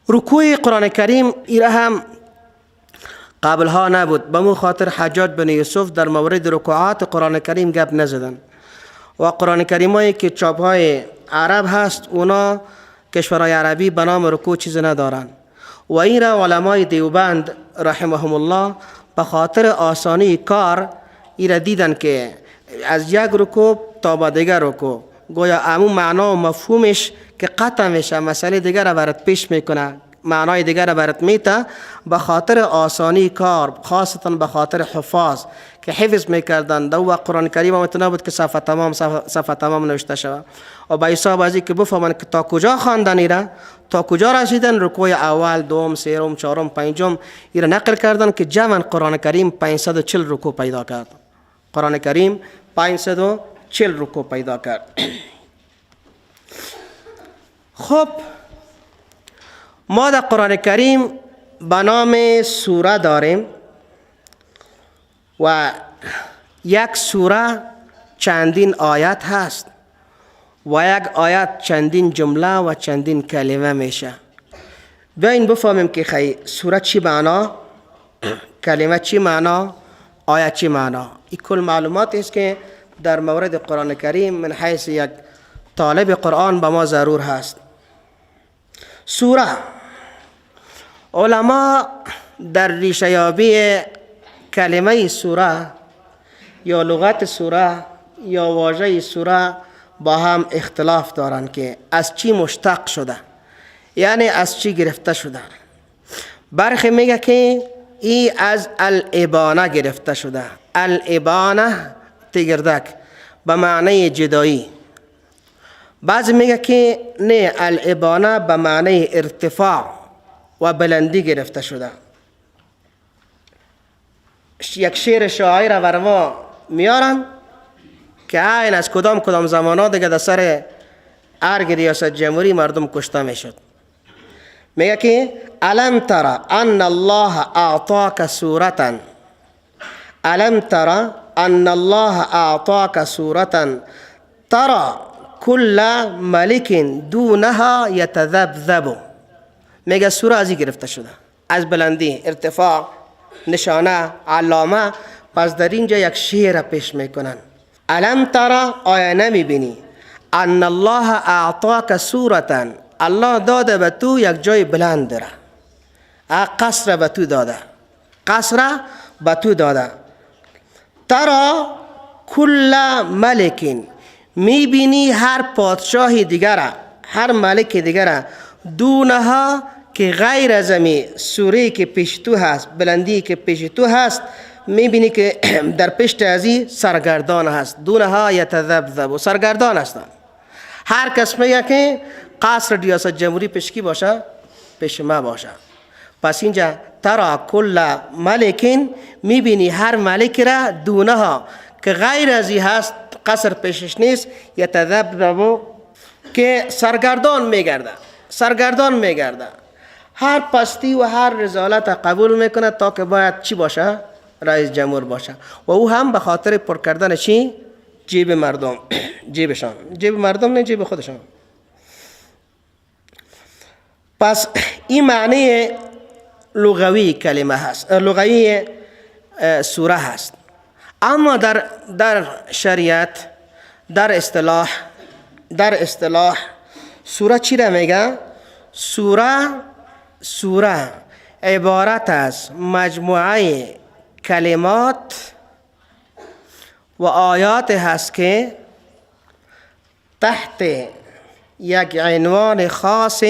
رکوع قرآن کریم ایره هم قبلها نبود. به مو خاطر حجاج بن یوسف در مورد رکوعات قرآن کریم گپ نزدن و قرآن کریم هایی که چاپ های عرب هست اونا کشورهای عربی به نام رکوع چیز ندارن و این را علمای دیوبند رحمهم الله به خاطر آسانی کار این را دیدن که از یک رکوع تا به دیگر رکوع گویا امون معنا و مفهومش که قطع میشه مسئله دیگر را برات پیش میکنه، معنای دیگر را برات میته. به خاطر آسانی کار خاصتا به خاطر حفاظ که حفظ میکردن دو قرآن کریم هم نبود که صفحه تمام نوشته شود و به حساب از که بفهمن که تا کجا خواندن ایره، تا کجا رسیدن، رکوع اول، دوم، سوم، چهارم، پنجم ایره نقل کردن که جمع قرآن کریم 540 رکوع پیدا کرد. قرآن کریم 540 رکوع پیدا کرد. خب ما در قرآن کریم به نام سوره داریم و یک سوره چندین آیت هست و یک آیت چندین جمله و چندین کلمه میشه. بیاین بفهمیم که خیلی سوره چی معنا، کلمه چی معنا، آیت چی معنا. این کل معلومات است که در مورد قرآن کریم من حیث یک طالب قرآن به ما ضرور هست. سوره علما در ریشه یابی کلمه سوره یا لغت سوره یا واژه سوره با هم اختلاف دارند که از چی مشتق شده، یعنی از چی گرفته شده. برخی میگه که ای از الابانه گرفته شده. الابانه تگردک به معنی جدایی. بعضی میگه که نه، الابانه به معنی ارتفاع و بلندی گرفته شده. یک شعر شاعر بر ما میارن که این از کدام زمانات دیگه در سر ارگ ریاست جمهوری مردم کشته میشد. میگه که الم ترى ان الله اعطاك سورة، الم ترى ان الله اعطاك سورة ترى كل ملك دونها يتذبذب. میگه سوره ازی گرفته شده، از بلندی، ارتفاع، نشانه، علامه. پس در اینجا یک شعر پیش میکنن. الم ترى، آیا نمیبینی، ان الله اعطاك سورة، الله داده به تو یک جای بلند داره، قصر به تو داده، قصر به تو داده. ترى كل ملک، میبینی هر پادشاهی دیگره، هر ملک دیگره، دونها که غیر از می سوره که پیش تو هست، بلندی که پیش تو هست، میبینی که در پشت ازی سرگردان هست. دونها یتذبذب، و سرگردان هستن. هر کس میگه که قصر ریاست جمهوری پیش کی باشه؟ پیش ما باشه. پس اینجا ترى کل ملک، میبینی هر ملک را، دونها که غیر ازی هست، قصر پیشش نیست، یتذبذب که سرگردان میگرده، سرگردان میگرده. هر پستی و هر رذالت قبول میکنه تا که باید چی باشه؟ رئیس جمهور باشه. و او هم به خاطر پر کردن چی؟ جیب مردم، جیبشان، جیب مردم نه، جیب خودشان. پس این معنی لغوی کلمه هست، لغوی سوره هست. اما در شریعت، در اصطلاح سوره چی را میگه؟ سوره عبارت از مجموعه کلمات و آیات هست که تحت یک عنوان خاص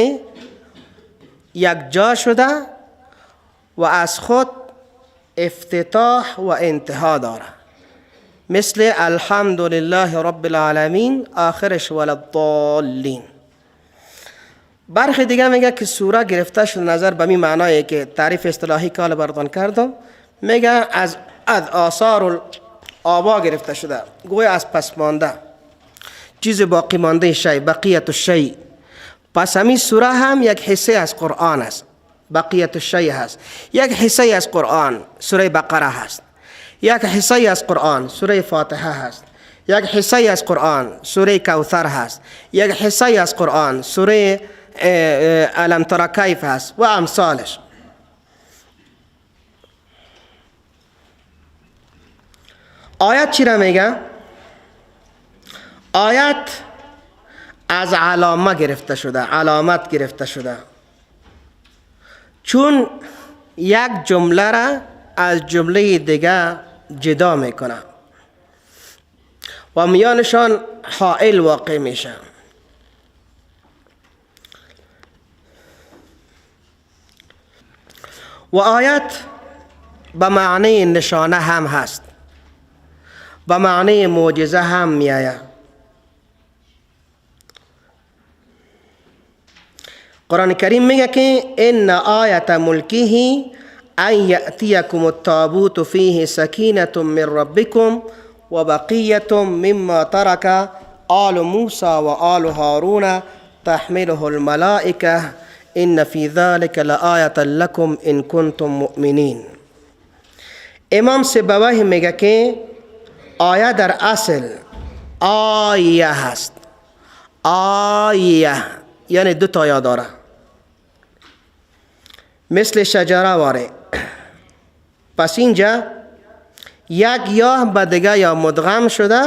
یک جا شده و از خود افتتاح و انتها داره. مثل الحمدلله رب العالمین آخرش وللضالین. برخی دیگه میگه که سوره گرفته شده نظر به می معنایی که تعریف اصطلاحی که حالا براتون کردم، میگه از آثار الآبا گرفته شده، گویا از پس مانده، چیز باقی مانده شی، بقیت الشی. پس همین سوره هم یک حصه از قرآن است، بقیت الشی هست. یک حصه از قرآن سوره بقره هست، یک حصه از قرآن سوره فاتحه هست، یک حصه از قرآن سوره کوثر هست، یک حصه از قرآن سوره الم تر کیف هست و امثالش. آیت چی را میگه؟ آیت از علامه گرفته شده، علامت گرفته شده، چون یک جمله را از جمله دیگه جدا میکنه و میانشان حائل واقع میشه. و آیت به معنی نشانه هم هست، به معنی معجزه هم میآید. قرآن کریم میگه که ان آیت ملکه ان یأتیکم التابوت فیه سکینة من ربکم و بقیة مما ترک آل موسی و آل هارون تحمله الملائکه ان فی ذلک لآیة لکم ان کنتم مؤمنین. امام سبویه میگه که آیه در اصل آیه هست. آیه یعنی دو تا یا داره، مثل شجره واره. پس اینجا یک یا به دیگه یا مدغم شده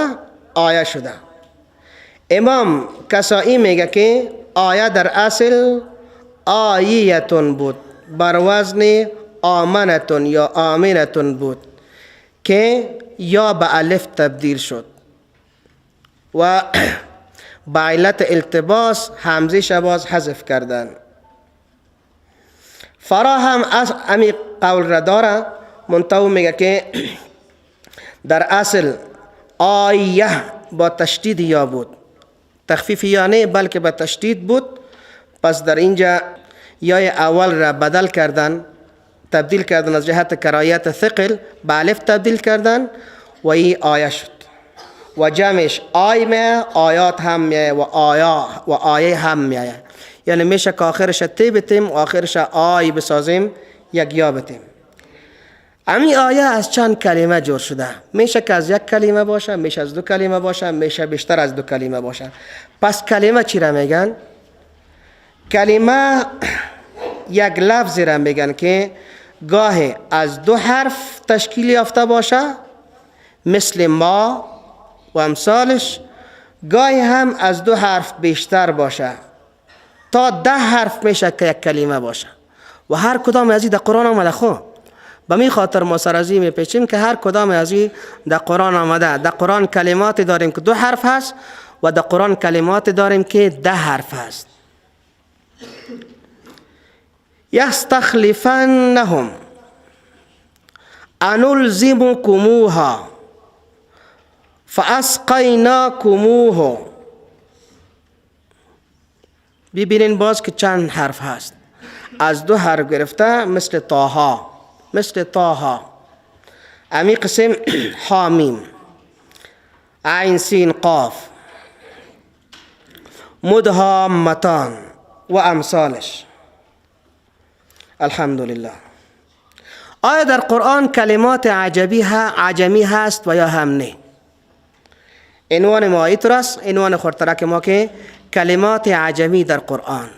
آیه شده. امام کسائی میگه که آیه در اصل آییتون بود، بر وزن آمنتون یا آمنتون بود که یا به الف تبدیل شد و با علت التباس همزه شباز حذف کردن. فرا هم از امی قول را داره، منتو میگه که در اصل آیه با تشدید یا بود، تخفیف یا نه بلکه با تشدید بود. پس در اینجا یای اول را بدل کردن، تبدیل کردن، از جهت کرایت ثقل به الف تبدیل کردن و این آیه شد. و جمعش آی میه، آیات هم میه و آیه هم میه. یعنی میشه که آخرش تی بتیم و آخرش آی بسازیم، یک یا بتیم. امی آیه از چند کلمه جور شده، میشه که از یک کلمه باشه، میشه از دو کلمه باشه، میشه بیشتر از دو کلمه باشه. پس کلمه چی را میگن؟ کلمه یک لفظی را میگن که گاهی از دو حرف تشکیل یافته باشه مثل ما و امثالش، گاهی هم از دو حرف بیشتر باشه تا 10 حرف میشه که یک کلمه باشه. و هر کدام از این در قرآن آمده. خب به می خاطر ما سر از این میپیچیم که هر کدام از این در قرآن آمده. در قرآن کلمات داریم که 2 حرف هست و در قرآن کلمات داریم که 10 حرف هست. یستخلفنهم انلزمکموها فاسقیناکموه. ببینین باز که چند حرف هست، از 2 حرف گرفته، مثل طه، مثل طه. امی قسم حامیم، عین سین قاف، مدهامتان و امثالش. الحمدلله. آیا در قرآن کلمات عجمی هست و یا هم نه؟ عنوان ما ایترس، عنوان خورترک ما که کلمات عجمی در قرآن.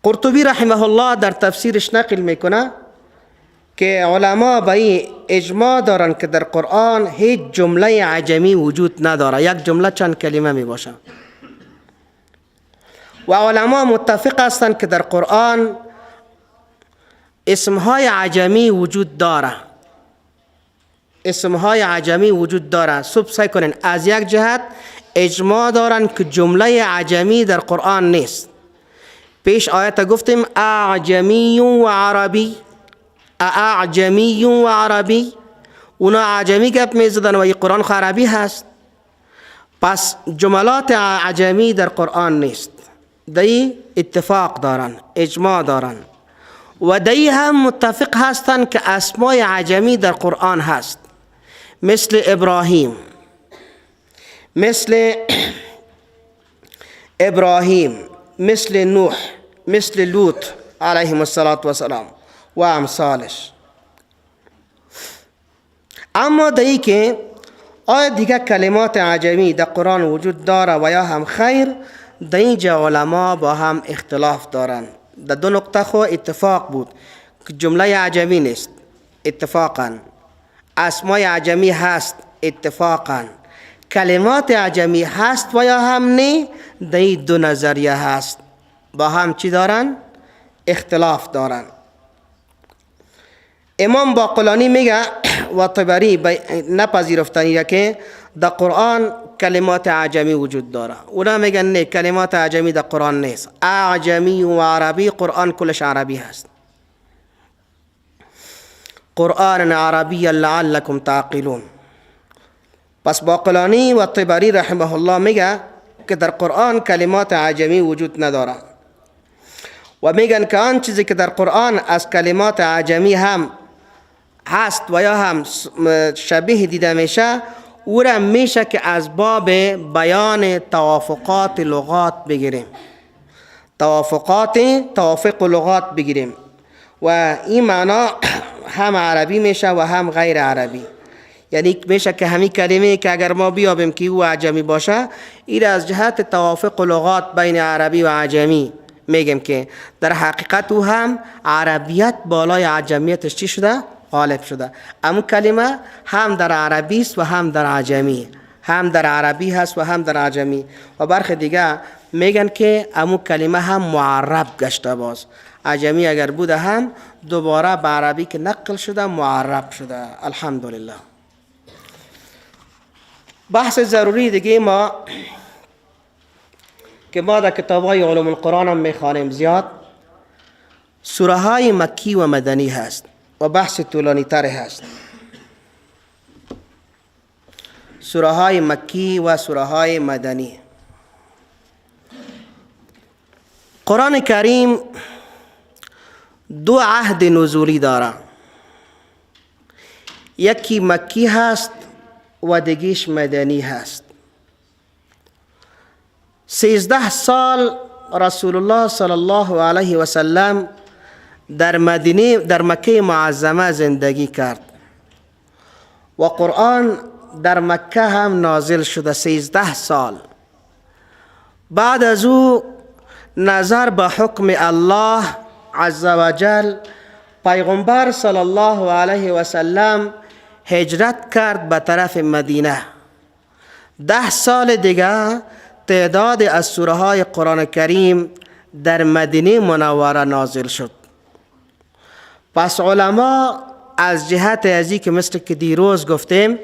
قرطبی رحمه الله در تفسیرش نقل میکنه که علما به این اجماع دارن که در قرآن هیچ جمله عجمی وجود نداره، یک جمله چند کلمه می باشه. و علما متفق هستند که در قرآن اسمهای عجمی وجود داره، اسمهای عجمی وجود داره. سعی کنین از یک جهت اجماع دارن که جمله عجمی در قرآن نیست. پیش آیت گفتیم اعجمی و عربی، اعجمی و عربی، اونا عجمی گپ میزدن و این قرآن عربی هست. پس جملات عجمی در قرآن نیست. دی اتفاق دارن، اجماع دارن و دی هم متفق هستن که اسمای عجمی در قرآن هست، مثل ابراهیم، مثل ابراهیم، مثل نوح، مثل لوط علیهم السلام و امثالش. اما دایی که آیا دیگه کلمات عجمی در قرآن وجود داره و یا هم خیر، در اینجا علما با هم اختلاف دارند. در دو نقطه خو اتفاق بود که جمله عجمی نیست اتفاقا، اسمای عجمی هست اتفاقا، کلمات عجمی هست و یا هم نه، در این دو نظریه هست، با هم چی دارن؟ اختلاف دارن. امام باقلانی میگه و طبری نپذیرفتنیه که در قرآن کلمات عجمی وجود داره. اونا میگن نه، کلمات عجمی در قرآن نیست، اعجمی و عربی، قرآن کلش عربی هست. قرآن عربی لعلکم تعقلون. پس باقلانی و طبری رحمه الله میگه که در قرآن کلمات عجمی وجود نداره و میگن که آن چیزی که در قرآن از کلمات عجمی هم هست و یا هم شبیه دیده میشه، او را میشه که از باب بیان توافقات لغات بگیریم، توافق لغات بگیریم و این معنا هم عربی میشه و هم غیر عربی. یعنی میشه که همین کلمه که اگر ما بیابیم که او عجمی باشه، این از جهت توافق لغات بین عربی و عجمی میگیم که در حقیقت او هم عربیت بالای عجمیتش چی شده؟ غالب شده. اما کلمه هم در عربی است و هم در عجمی، هم در عربی هست و هم در عجمی. و برخی دیگه میگن که امو کلمه هم معرب گشته، باز عجمی اگر بوده هم دوباره به عربی که نقل شده معرب شده. الحمدلله. بحث ضروری دیگه ما که ما در کتاب‌های علوم القرآن هم میخوانیم زیاد، سوره های مکی و مدنی هست و بحث طولانی تر هست. سوره های مکی و سوره های مدنی. قرآن کریم دو عهد نزولی داره، یکی مکی هست و دیگیش مدنی هست. 13 سال رسول الله صلی الله علیه و سلم در مکه معظمه زندگی کرد و قرآن در مکه هم نازل شده 13 سال. بعد از او نظر به حکم الله عز و جل پیغمبر صلی الله علیه و سلم هجرت کرد به طرف مدینه. 10 سال دیگه تعداد از سوره های قرآن کریم در مدینه منوره نازل شد. پس علما از جهت ازی که مثل که دیروز گفتیم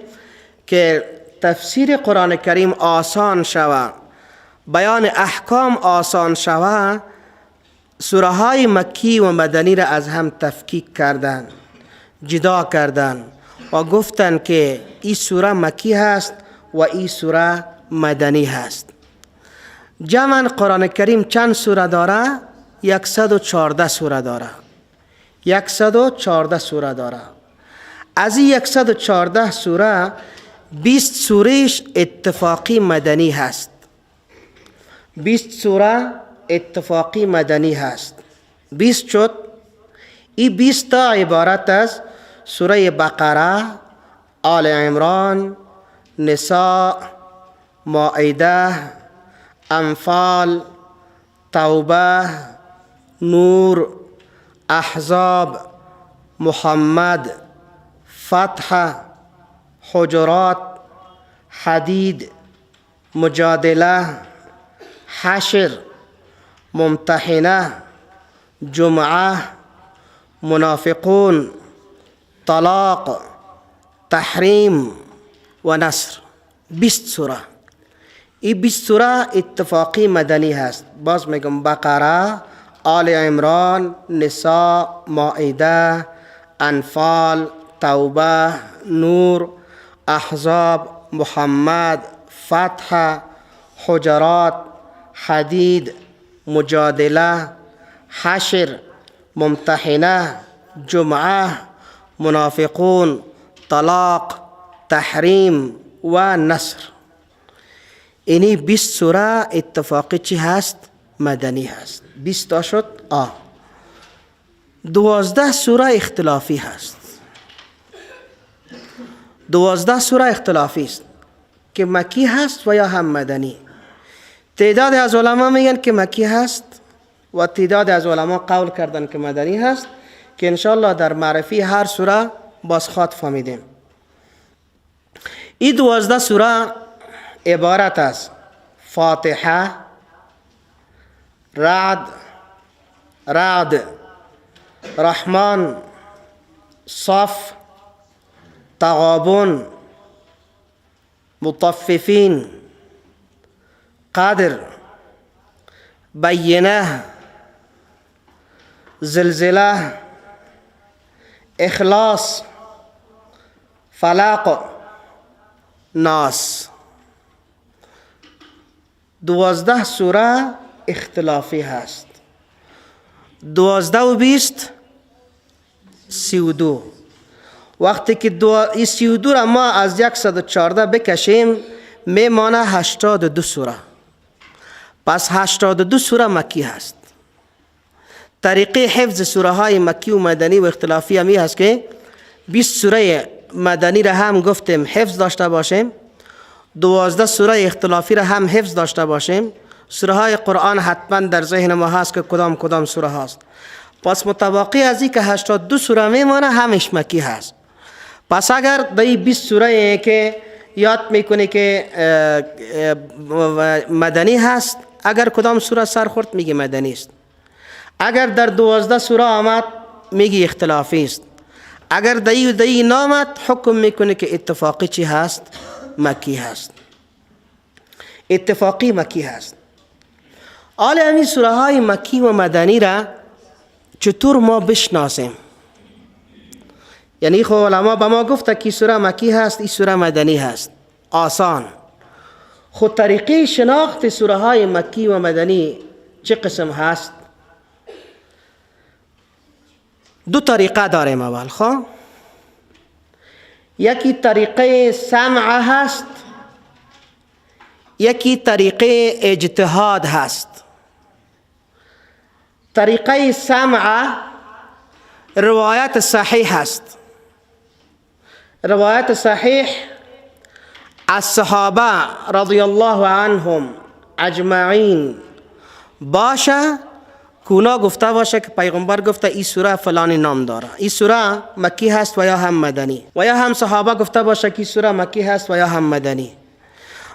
که تفسیر قرآن کریم آسان شوه، بیان احکام آسان شوه، سوره های مکی و مدنی را از هم تفکیک کردن، جدا کردن و گفتن که این سوره مکی هست و این سوره مدنی هست. جمعاً قرآن کریم چند سوره داره؟ 114 سوره داره. 114 سوره داره. از این 114 سوره 20 سورهش اتفاقی مدنی هست. 20 سوره اتفاقی مدنی هست. 20 شد. این 20 تا عبارت از سوره بقره، آل عمران، نساء، مائده، انفال، توبه، نور، احزاب، محمد، فتح، حجرات، حدید، مجادله، حشر، ممتحنه، جمعه، منافقون، طلاق، تحریم و نصر. 20 سوره. این 20 سوره اتفاقی مدنی هست. باز میگم بقره، آل عمران، نساء، مائده، انفال، توبه، نور، احزاب، محمد، فتح، حجرات، حدید، مجادله، حشر، ممتحنه، جمعه، منافقون، طلاق، تحریم و نصر. اینی 20 سوره اتفاقی چی هست؟ مدنی هست. 20 تا شد. 12 سوره اختلافی هست. 12 سوره اختلافی است که مکی هست و یا هم مدنی. تعداد از علما میگن که مکی هست و تعداد از علما قول کردن که مدنی هست، که انشاءالله در معرفی هر سوره باز خواد فهمیدیم. این 12 سوره عبارت از فاتحه، رعد، رحمان، صف، تغابن، مطففین، قدر، بینه، زلزله، اخلاص، فلق، ناس. 12 سوره اختلافی هست. 12 و 20 32. وقتی که این 32 را ما از 114 بکشیم میمانه 82 سوره. پس 82 سوره مکی هست. طریقه حفظ سوره های مکی و مدنی و اختلافی همی هست که 20 سوره مدنی را هم گفتیم حفظ داشته باشیم، 12 سوره اختلافی را هم حفظ داشته باشیم. سوره های قرآن حتما در ذهن ما هست که کدام سوره هست. پس متوقع از این که 82 سوره میمانه همش مکی هست. پس اگر در این 20 سوره که یاد میکنی که مدنی هست، اگر کدام سوره سر خورد میگی مدنی است. اگر در 12 سوره آمد میگی اختلافی است. اگر دایی نامد حکم میکنه که اتفاقی چی هست؟ مکی هست. اتفاقی مکی هست. حالا همین سوره های مکی و مدنی را چطور ما بشناسیم؟ یعنی خب علما به ما گفته که سوره مکی هست، این سوره مدنی هست. آسان. خود طریقه شناخت سوره های مکی و مدنی چه قسم هست؟ 2 طریقه داریم. اول خب یکی طریقه سمع هست، یکی طریقه اجتهاد هست. طریقه سمع روایت صحیح هست. روایت صحیح از صحابه رضی الله عنهم اجمعین باشه که اونا گفته باشه که پیغمبر گفته این سوره فلانی نام داره، این سوره مکی هست و یا هم مدنی، و یا هم صحابه گفته باشه که این سوره مکی هست و یا هم مدنی.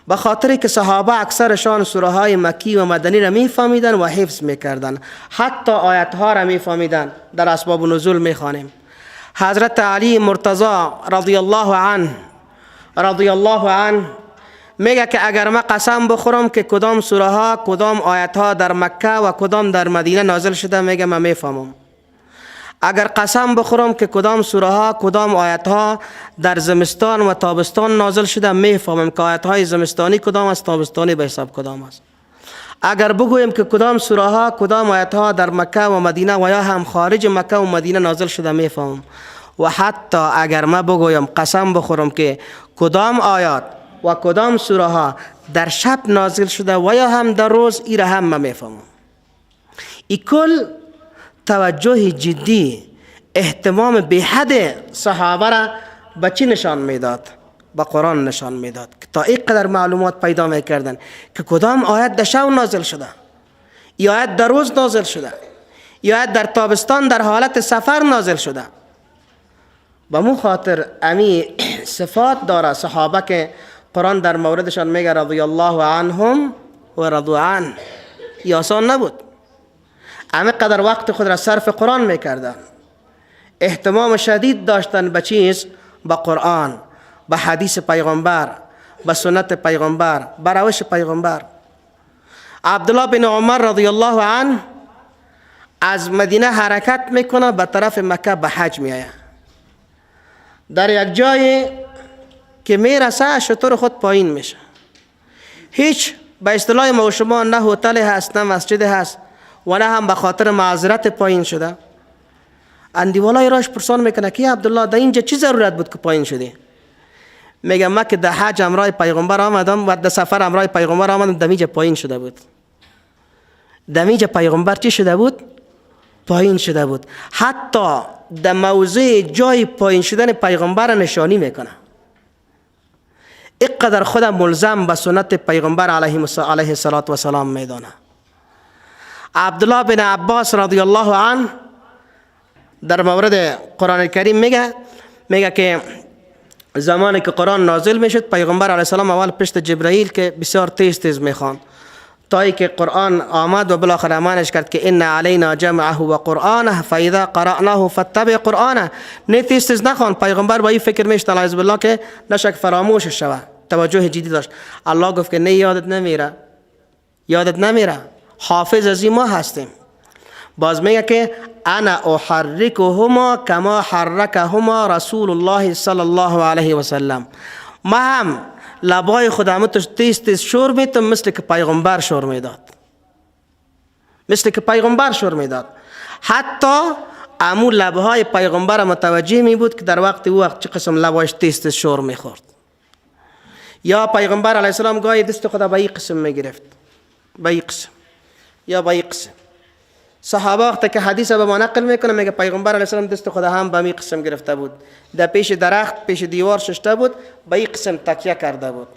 به خاطر که صحابه اکثرشان سوره های مکی و مدنی را میفهمیدن و حفظ میکردن، حتی آیت ها را میفهمیدن. در اسباب نزول میخوانیم حضرت علی مرتضی رضی الله عنه میگه که اگر من قسم بخورم که کدام سوره ها کدام آیت ها در مکه و کدام در مدینه نازل شده، میگه من میفهمم. اگر قسم بخورم که کدام سوره ها کدام آیت ها در زمستان و تابستان نازل شده، میفهمم که آیت های زمستانی کدام است، تابستانی به حساب کدام است. اگر بگویم که کدام سوره ها کدام آیت ها در مکه و مدینه و یا هم خارج مکه و مدینه نازل شده، میفهمم. و حتی اگر من بگویم قسم بخورم که کدام آیات و کدام سوره ها در شب نازل شده و یا هم در روز، این را هم من میفهمم. این کل توجه جدی، اهتمام به حد صحابه را به چی نشان میداد؟ به قرآن نشان میداد که تا اینقدر معلومات پیدا میکردن که کدام آیت در شب نازل شده، یا آیت در روز نازل شده، یا آیت در تابستان در حالت سفر نازل شده. به مو خاطر امی صفات داره صحابه که قرآن در موردشان میگه رضی الله عنهم و رضوا عنه. این آسان نبود. امی قدر وقت خود را صرف قرآن میکردن، اهتمام شدید داشتن به چیز؟ به قرآن، به حدیث پیغمبر، به سنت پیغمبر، به روش پیغمبر. عبدالله بن عمر رضی الله عنه از مدینه حرکت میکنه به طرف مکه به حج میآید. در یک جای که میرسه شتر خود پایین میشه. هیچ به اصطلاح ما و شما نه هتل هست نه مسجد هست و نه هم به خاطر معذرت پایین شده. اندیوالای راش پرسان میکنه که عبدالله در اینجا چی ضرورت بود که پایین شدی؟ میگه من که در حج امرای پیغمبر آمدم و در سفر امرای پیغمبر آمدم، دمیجا پایین شده بود. دمیجا پیغمبر چی شده بود؟ پایین شده بود. حتی در موضع جای پایین شدن پیغمبر نشانی میکنه. اینقدر خودم ملزم به سنت پیغمبر علیه الصلاة و سلام میدانه. عبدالله بن عباس رضی الله عنه در مورد قرآن کریم میگه که زمانی که قرآن نازل میشد پیغمبر علیه السلام اول پشت جبرائیل که بسیار تیز میخواند تا ای که قرآن آمد و بالاخره امانش کرد که ان علینا جمعه و قرآنه فاذا قرأناه فاتبع قرآنه. نه تیز نخوان، پیغمبر با این فکر میشد علیه بالله که نشک فراموش شود، توجه جدی داشت. الله گفت که نه یادت نمیره، حافظ از ما هستیم. باز میگه که انا احرکهما کما حرکهما رسول الله صلی الله علیه و سلم. ما هم لبای خودم تیز شور میتم مثل که پیغمبر شور میداد. حتی امو لبهای پیغمبر متوجه می بود که در وقت چه قسم لبایش تیز شور میخورد. یا پیغمبر علیه السلام گاهی دست خدا به این قسم میگرفت، به این قسم. صحابه وقتی که حدیث به ما نقل میکنه میگه پیغمبر علیه السلام دست خدا هم به می قسم گرفته بود، در پیش درخت پیش دیوار ششته بود، به این قسم تکیه کرده بود،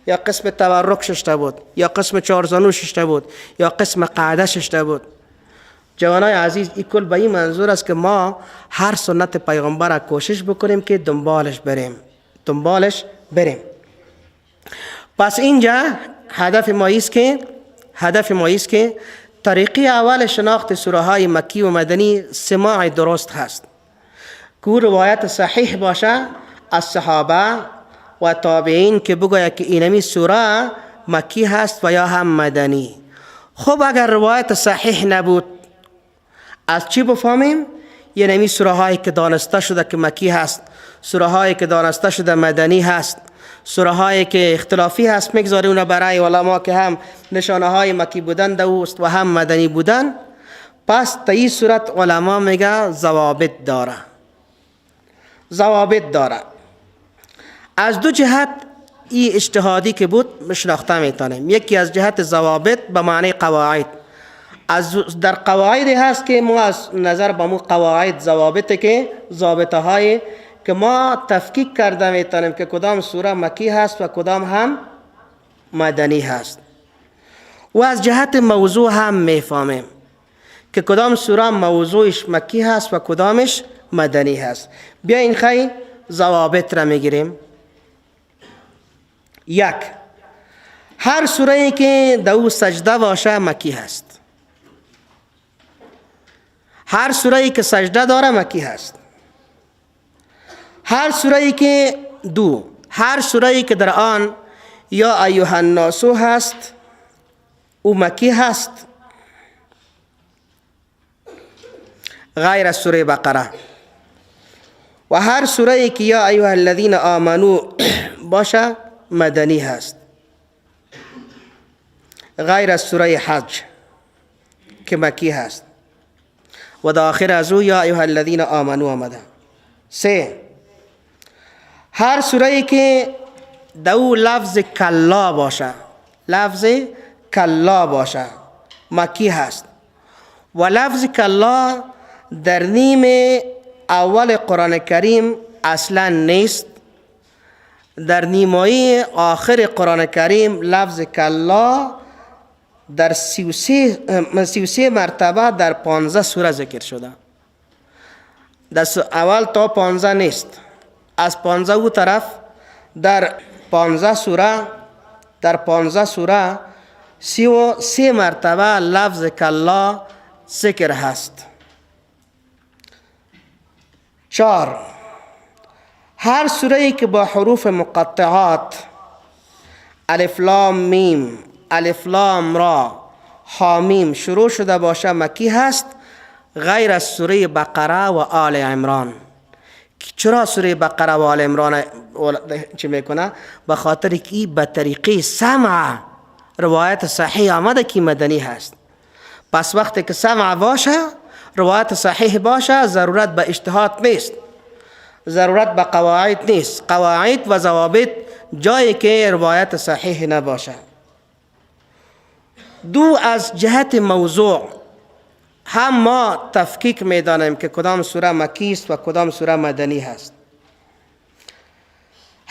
یا قسم تورک ششته بود، یا قسم چارزانو ششته بود، یا قسم قعده ششته بود. جوانای عزیز، این کل به این منظور است که ما هر سنت پیغمبر را کوشش بکنیم که دنبالش بریم. پس اینجا هدف ما است که طریقی اول شناخت سوره های مکی و مدنی سماع درست هست که روایت صحیح باشه از صحابه و تابعین که بگوید که اینمی سوره مکی هست و یا هم مدنی. خب اگر روایت صحیح نبود از چی بفهمیم؟ اینمی سوره هایی که دانسته شده که مکی هست، سوره هایی که دانسته شده مدنی هست، سوره هایی که اختلافی هست میگذاری اونا برای علما که هم نشانه های مکی بودن دوست و هم مدنی بودن. پس تا این صورت علما میگه ضوابط داره. از دو جهت این اجتهادی که بود مشناخته میتونیم. یکی از جهت ضوابط به معنی قواعد، در قواعدی هست که ما از نظر به مو قواعد ضابطه های که ما تفکیک کرده میتونیم که کدام سوره مکی هست و کدام هم مدنی هست. و از جهت موضوع هم میفهمیم که کدام سوره موضوعش مکی هست و کدامش مدنی هست. بیاین خیلی ضوابط را میگیریم. یک، هر سوره که دو سجده باشه مکی هست. هر سوره که سجده داره مکی هست. هر سوره که هر سوره که در آن یا ایها الناس هست او مکی هست غیر از سوره بقره. و هر سوره که یا ایها الذین آمنو باشه مدنی هست غیر از سوره حج که مکی هست و داخل از او یا ایها الذین آمنو آمده. 3، هر سوره که دو لفظ کلا باشه مکی هست و لفظ کلا در نیم اول قرآن کریم اصلا نیست. در نیمه آخر قرآن کریم لفظ کلا در 33 مرتبه در 15 سوره ذکر شده. در اول تا 15 نیست، از 15 او طرف در 15 سوره 33 مرتبه لفظ کلا ذکر هست. 4، هر سوره که با حروف مقطعات الف لام میم، الف لام را، حامیم شروع شده باشه مکی هست غیر از سوره بقره و آل عمران. چرا سوره بقره و آل عمران چی میکنه؟ به خاطر که به طریقه سمع روایت صحیح آمده که مدنی هست. پس وقتی که سمع باشه، روایت صحیح باشه، ضرورت به اجتهاد نیست، ضرورت به قواعد نیست. قواعد و ضوابط جایی که روایت صحیح نباشه. 2، از جهت موضوع هم ما تفکیک میدانیم که کدام سوره مکی است و کدام سوره مدنی هست.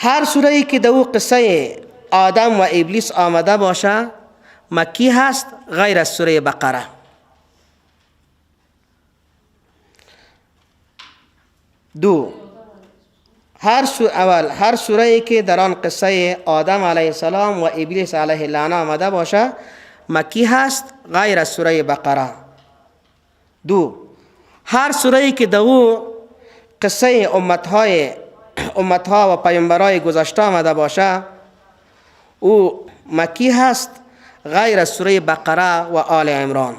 هر سوره ای که در او قصه آدم و ابلیس آمده باشه مکی هست غیر از سوره بقره. دو، هر سوره ای که در آن قصه آدم علیه السلام و ابلیس علیه اللعنه آمده باشه مکی هست غیر از سوره بقره. دو، هر سوره ای که در او قصه امتها و پیامبرای گذشته آمده باشه او مکی هست غیر از سوره بقره و آل عمران.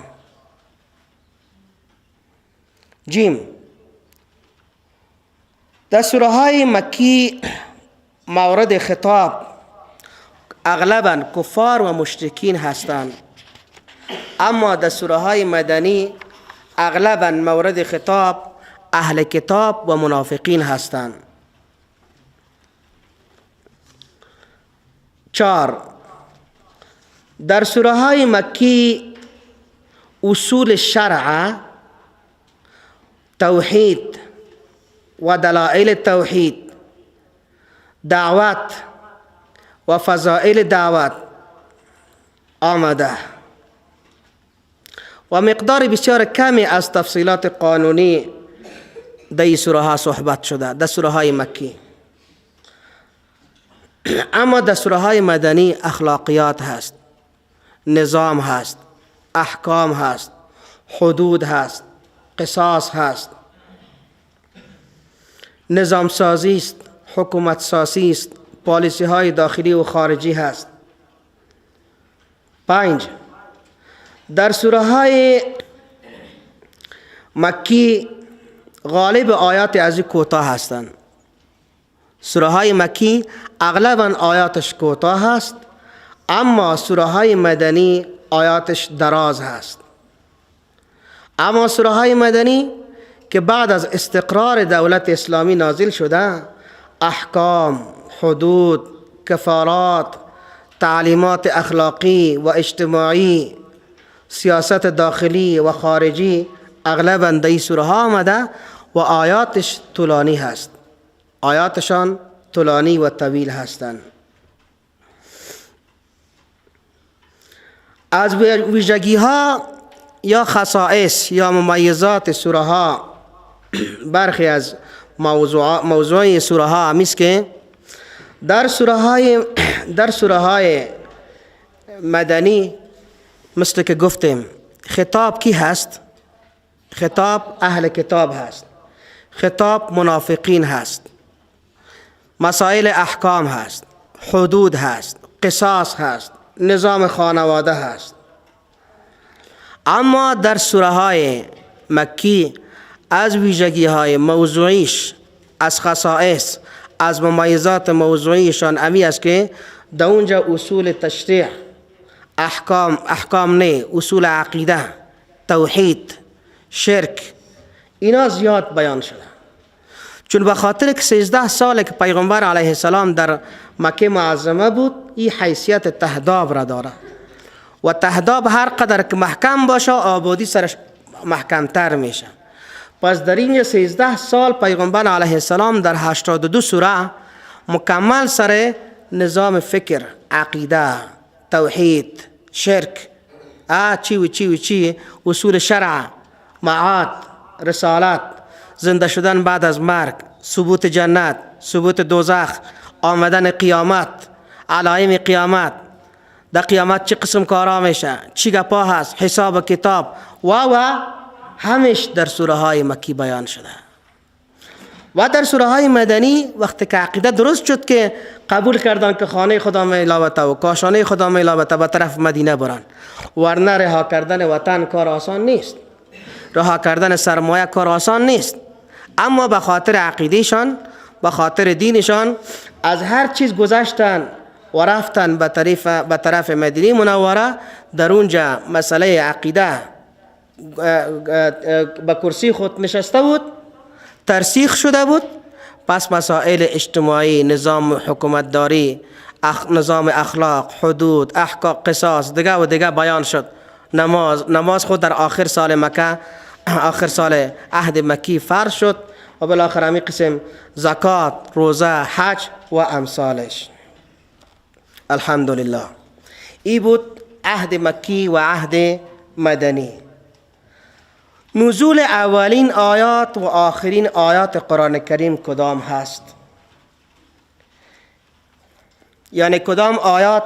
جیم، در سوره های مکی مورد خطاب اغلبا کفار و مشرکین هستند، اما در سوره های مدنی اغلبا مورد خطاب اهل کتاب و منافقین هستند. 4، در سوره های مکی اصول شرع، توحید و دلائل توحید، دعوت و فضائل دعوت آمده و مقدار بسیار کمی از تفصیلات قانونی در این سوره ها صحبت شده در سوره های مکی. اما در سوره های مدنی اخلاقیات هست، نظام هست، احکام هست، حدود هست، قصاص هست، نظام سازی است، حکومت سازی است، پالیسی های داخلی و خارجی هست. 5، در سوره های مکی غالب آیات از این کوتاه هستند. سوره های مکی اغلبا آیاتش کوتاه هست، اما سوره های مدنی آیاتش دراز هست. اما سوره های مدنی که بعد از استقرار دولت اسلامی نازل شده، احکام، حدود، کفارات، تعلیمات اخلاقی و اجتماعی، سیاست داخلی و خارجی اغلباً در این سوره ها آمده و آیاتش طولانی هست، آیاتشان طولانی و طویل هستند. از ویژگی ها یا خصائص یا ممیزات سوره ها، برخی از موضوع سوره ها همیست که در سوره های مدنی مثل که گفتیم خطاب کی هست؟ خطاب اهل کتاب هست، خطاب منافقین هست، مسائل احکام هست، حدود هست، قصاص هست، نظام خانواده هست. اما در سوره های مکی از ویژگی های موضوعیش، از خصائص، از ممیزات موضوعیشان امی است که در اونجا اصول تشریع، احکام نه، اصول عقیده، توحید، شرک، اینا زیاد بیان شده. چون به خاطر که 13 سال که پیغمبر علیه السلام در مکه معظمه بود، این حیثیت تهداب را داره و تهداب هر قدر که محکم باشه آبادی سرش محکمتر میشه. پس در این 13 سال پیغمبر علیه السلام در 82 سوره مکمل سر نظام فکر، عقیده، توحید، شرک، چی اصول شرع، معاد، رسالت، زنده شدن بعد از مرگ، ثبوت جنت، ثبوت دوزخ، آمدن قیامت، علائم قیامت، در قیامت چه قسم کارا میشه، چی گپا هست، حساب و کتاب و همش در سوره های مکی بیان شده. و در سوره های مدنی وقتی که عقیده درست شد که قبول کردن که خانه خدا میلابطه و کاشانه خدا میلابطه به طرف مدینه برن، ورنه رها کردن وطن کار آسان نیست، رها کردن سرمایه کار آسان نیست. اما به خاطر عقیدهشان، به خاطر دینشان از هر چیز گذشتن و رفتن به طرف مدینه منوره. در اونجا مسئله عقیده به کرسی خود نشسته بود، ترسیخ شده بود. پس مسائل اجتماعی، نظام حکومتداری، نظام اخلاق، حدود، احکام، قصاص دیگه و دیگه بیان شد. نماز خود در آخر سال عهد مکی فرض شد و بالاخره همین قسم زکات، روزه، حج و امثالش. الحمدلله. ای بود عهد مکی و عهد مدنی. نزول اولین آیات و آخرین آیات قرآن کریم کدام هست؟ یعنی کدام آیات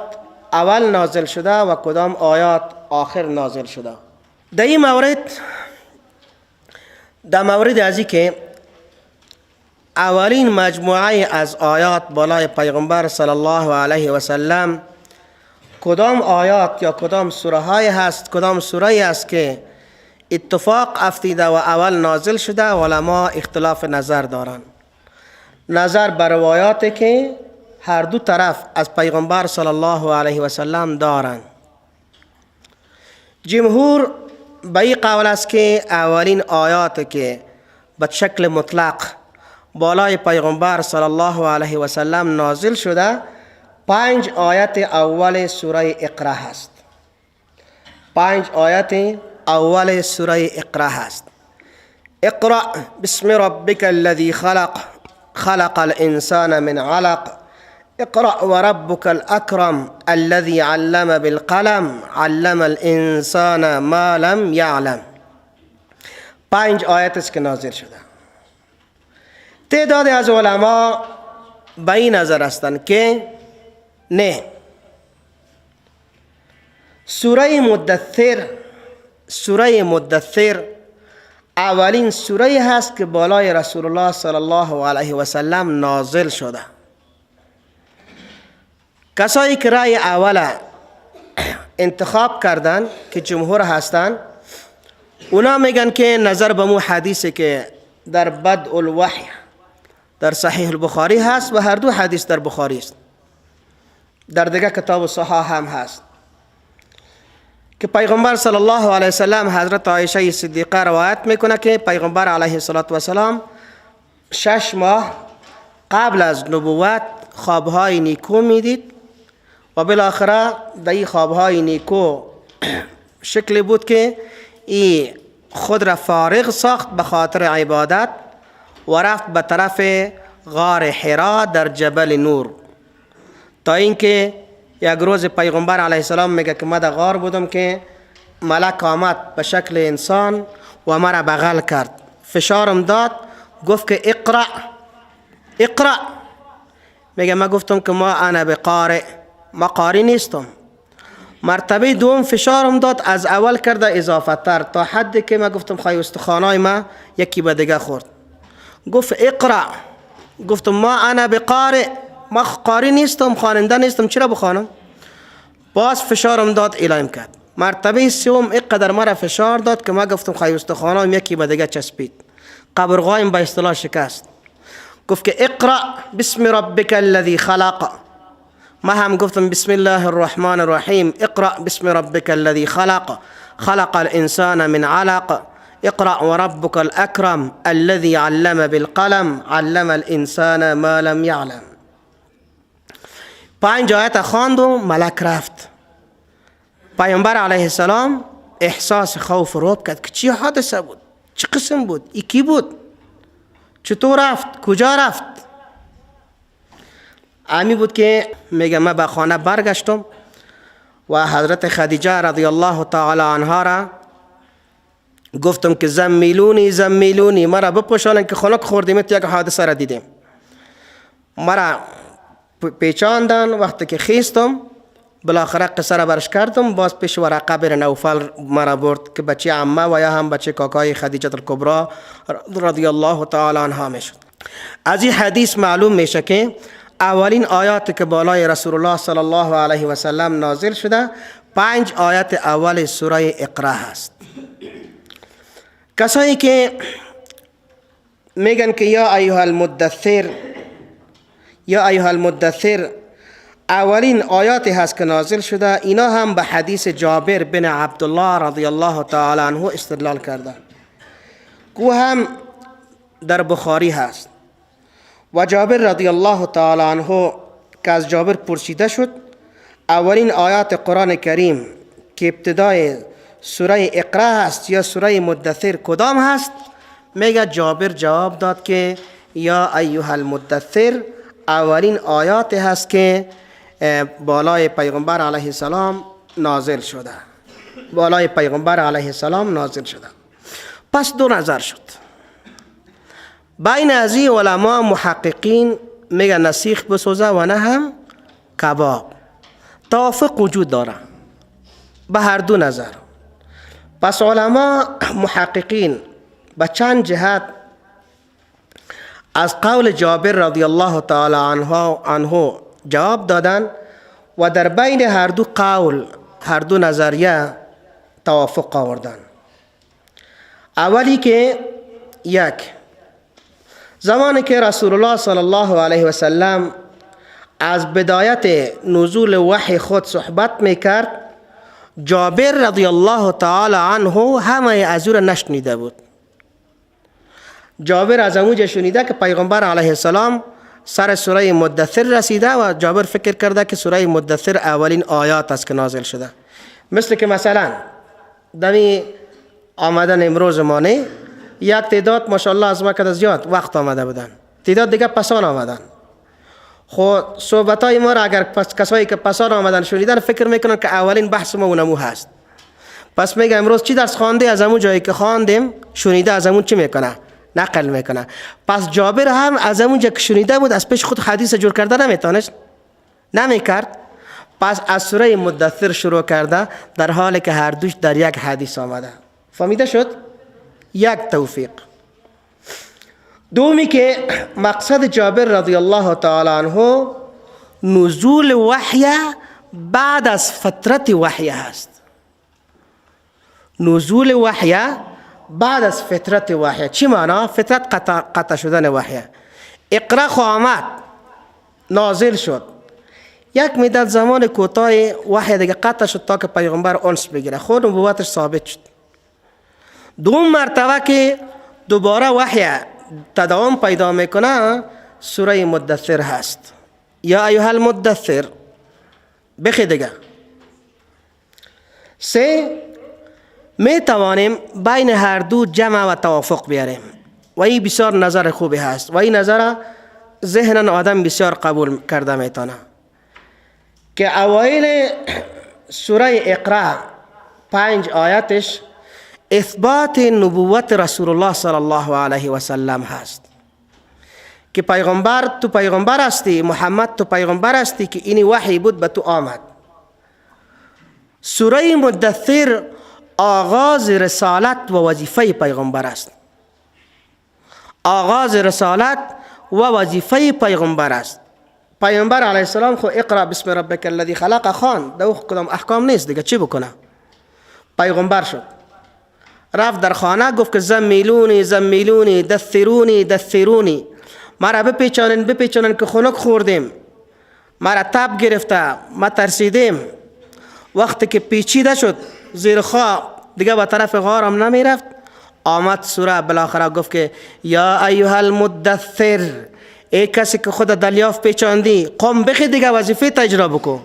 اول نازل شده و کدام آیات آخر نازل شده؟ در این مورد ازی که اولین مجموعه از آیات بالای پیغمبر صلی الله علیه و سلم کدام آیات یا کدام سوره های هست، کدام سوره است که اتفاق افتیده و اول نازل شده، علما اختلاف نظر دارند. نظر بر روایاتی که هر دو طرف از پیغمبر صلی الله علیه و سلم دارند. جمهور به این قول است که اولین آیات که به شکل مطلق بالای پیغمبر صلی الله علیه و سلم نازل شده 5 آیت اول سوره اقرا هست. 5 آیت اول سوره اقرا هست. اقرأ بسم ربك الذي خلق خلق الانسان من علق اقرأ وربك الأكرم الذي علم بالقلم علم الانسان ما لم يعلم. 5 آیت است که نازل شده. تعداد از علما به این نظر هستند که نه، سوره مدثر اولین سوره هست که بالای رسول الله صلی الله علیه و سلم نازل شده. کسایی که رأی اول انتخاب کردن که جمهور هستند، اونا میگن که نظر به مو حدیثی که در بدء الوحی در صحیح البخاری هست و هر دو حدیث در بخاری است، در دیگه کتاب صحاح هم هست، که پیغمبر صلی الله علیه و سلم حضرت عایشه صدیقه روایت میکنه که پیغمبر علیه السلام 6 ماه قبل از نبوت خوابهای نیکو میدید و بالاخره در این خوابهای نیکو شکلی بود که ای خود را فارغ ساخت به خاطر عبادت و رفت به طرف غار حرا در جبل نور، تا اینکه یک روز پیغمبر علیه السلام میگه که من در غار بودم که ملک آمد به شکل انسان و مرا بغل کرد، فشارم داد، گفت که اقرأ. میگه من گفتم که ما انا بقارئ، ما قاری نیستم. مرتبه دوم فشارم داد، از اول کرده اضافه تر، تا حدی که من گفتم خواهی استخوانای ما یکی به دیگه خورد. گفت اقرأ. گفتم ما انا بقارئ، ما قاری نیستم، خواننده نیستم، چرا بخوانم؟ باز فشارم داد، اعلام کرد. مرتبه سوم اینقدر مرا فشار داد که ما گفتم خواهی استخوانایم یکی به دیگه چسبید، قبرغایم به اصطلاح شکست. گفت که اقرأ بسم ربک الذی خلق. ما هم گفتم بسم الله الرحمن الرحیم. اقرأ بسم ربک الذی خلق خلق الانسان من علق اقرأ وربك الأكرم الذي علم بالقلم علم الانسان ما لم يعلم. 5 آیت خواند و ملک رفت. پیامبر علیه السلام احساس خوف و رعب کرد که چی حادثه بود، چه قسم بود، ای کی بود، چطور رفت، کجا رفت؟ امی بود که میگه من به خانه برگشتم و حضرت خدیجه رضی الله تعالی عنها را گفتم که زمیلونی مرا بپوشانن که خنک خوردیم، یک حادثه را دیدیم. مرا پیچاندن، وقتی که خیستم بالاخره قصه را برش کردم، باز پیش ورقه بن نوفل مرا برد که بچه عمه و یا هم بچه کاکای خدیجه الکبری رضی الله تعالی عنها میشد. از این حدیث معلوم میشه که اولین آیاتی که بالای رسول الله صلی الله علیه و سلم نازل شده 5 آیت اول سوره اقرا هست. کسایی که میگن که یا ایها المدثر اولین آیاتی هست که نازل شده، اینا هم به حدیث جابر بن عبدالله رضی الله تعالی عنه استدلال کردن که هم در بخاری هست. و جابر رضی الله تعالی عنه که از جابر پرسیده شد اولین آیات قرآن کریم که ابتدای سوره اقرا هست یا سوره مدثر کدام هست، میگه جابر جواب داد که یا ایها المدثر اولین آیات هست که بالای پیغمبر علیه السلام نازل شده. بالای پیغمبر علیه السلام نازل شده. پس دو نظر شد بین از این علما محققین میگه نسیخ بسوزه و نه هم کباب. توافق وجود داره به هر دو نظر. پس علما محققین به چند جهت از قول جابر رضی الله تعالی عنه جواب دادن و در بین هر دو قول، هر دو نظریه توافق آوردن. اولی که یک، زمانی که رسول الله صلی الله علیه و سلم از بدایت نزول وحی خود صحبت میکرد، جابر رضی الله تعالی عنه همه از او را نشنیده بود. جابر از اموجه شنیده که پیغمبر علیه السلام سر سوره مدثر رسیده و جابر فکر کرده که سوره مدثر اولین آیات است که نازل شده. مثل که مثلا دمی آمدن امروز مانه یک تعداد ماشاءالله از وقت زیاد وقت آمده بودن، تعداد دیگه پسان آمدن. خود صحبت های ما را اگر کسایی که پسان آمدن شنیدن فکر میکنن که اولین بحث ما اونمو هست. پس میگه امروز چی درس خوانده، از همون جایی که خواندیم شنیده از همون چی میکنه، نقل میکنه. پس جابر هم از همون جایی که شنیده بود از پیش خود حدیث جور کرده نمیکرد. پس از سوره مدثر شروع کرده در حالی که هر دوش در یک حدیث آمده. فهمیده شد؟ یک توفیق. دومی که مقصد جابر رضی الله تعالی عنه نزول وحی بعد از فترت وحی هست. نزول وحی بعد از فترت وحی. چی معنی؟ فترت قطع شدن وحی. اقرا خو آمد نازل شد، یک مدت زمان کوتاه وحی دیگه قطع شد تا که پیغمبر انس بگیره، خود نبوتش ثابت شد. دوم مرتبه که دوباره وحی تداوم پیدا میکنه سوره مدثر هست. یا ایها المدثر بخی دیگه. سه، می توانیم بین هر دو جمع و توافق بیاریم و این بسیار نظر خوبی هست و این نظر ذهن آدم بسیار قبول کرده میتونه که اوایل سوره اقرا 5 آیاتش اثبات نبوت رسول الله صلی الله علیه و سلم هست که پیغمبر تو پیغمبر هستی، محمد تو پیغمبر هستی که اینی وحی بود به تو آمد. سوره مدثر آغاز رسالت و وظیفه پیغمبر است. آغاز رسالت و وظیفه پیغمبر است. پیغمبر علیه السلام خو اقرا بسم ربک الذی خلق خوان، دو کدام احکام نیست دیگه، چی بکنه؟ پیغمبر شد، رفت در خانه گفت که زمیلونی زمیلونی دثرونی دثرونی، مرا بپیچانن که خنک خوردیم، مرا تب گرفته، ما ترسیدیم. وقتی که پیچیده شد زیر خواب دیگه به طرف غارم نمی رفت، آمد سوره بالاخره گفت که یا ایها المدثر، ای کسی که خود دریافت پیچاندی، قم بخی دیگه وظیفه اجرا بکو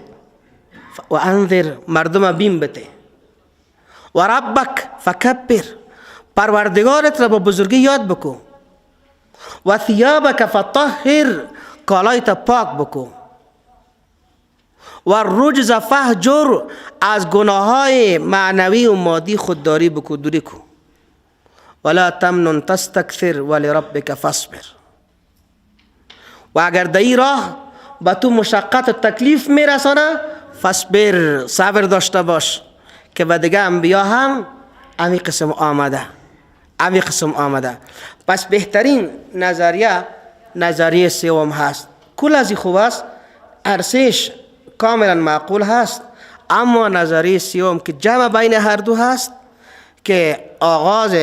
و انذر، مردم بیم بده، و ربک فکبر، پروردگارت را با بزرگی یاد بکو، و ثیابک فطهر، کالایت پاک بکو، و رجز فهجر، از گناههای معنوی و مادی خودداری بکو، دوری کو، ولا تمنن تستکثر ولربک فاصبر. و اگر در این راه با تو مشقت و تکلیف میرسانه فاصبر، صبر داشته باش که و دیگه انبیا هم امی قسم آمده. پس بهترین نظریه سوم هست. کل از این خوب است، ارسش کاملا معقول هست، اما نظریه سوم که جمع بین هر دو هست که آغاز